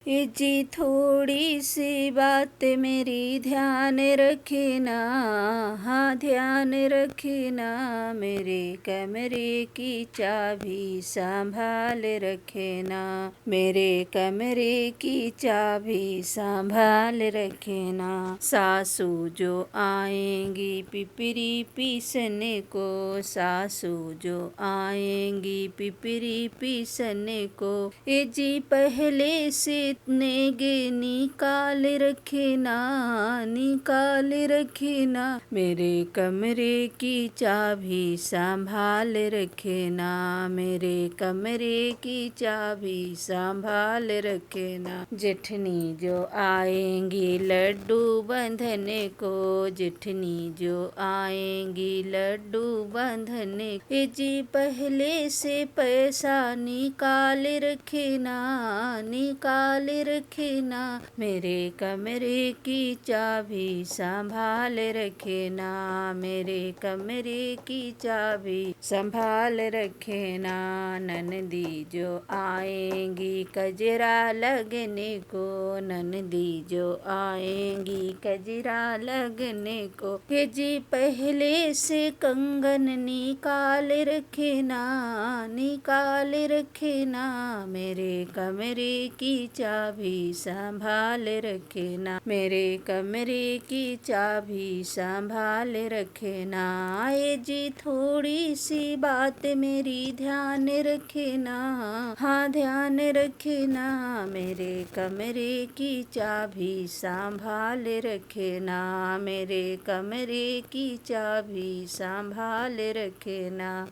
ये जी थोड़ी सी बात मेरी ध्यान रखना, हाँ ध्यान रखना। मेरे कमरे की चाबी संभाल रखना, मेरे कमरे की चाबी संभाल रखना। सासू जो आएंगी पिपरी पीसने को, सासू जो आएंगी पिपरी पीसने को। ये जी पहले से नेगे निकाल रखना, निकाल रखना। मेरे कमरे की चाबी संभाल रखना, मेरे कमरे की चाबी संभाल रखना। जेठनी जो आएंगी लड्डू बंधने को, जेठनी जो आएंगी लड्डू बंधने। ये जी पहले से पैसा निकाल रखना, निकाल रखना। मेरे कमरे की चाबी संभाल रखना, मेरे कमरे की चाबी संभाल रखना। ननदी जो आएंगी कजरा लगने को, ननदी जो आएंगी कजरा लगने को। ये जी पहले से कंगन निकाल रखना, निकाल रखना। मेरे कमरे की चाबी संभाल रखना, मेरे कमरे की चाबी संभाल रखना। ये जी थोड़ी सी बात मेरी ध्यान रखना, हाँ ध्यान रखना। मेरे कमरे की चाबी संभाल रखना, मेरे कमरे की चाबी संभाल रखना।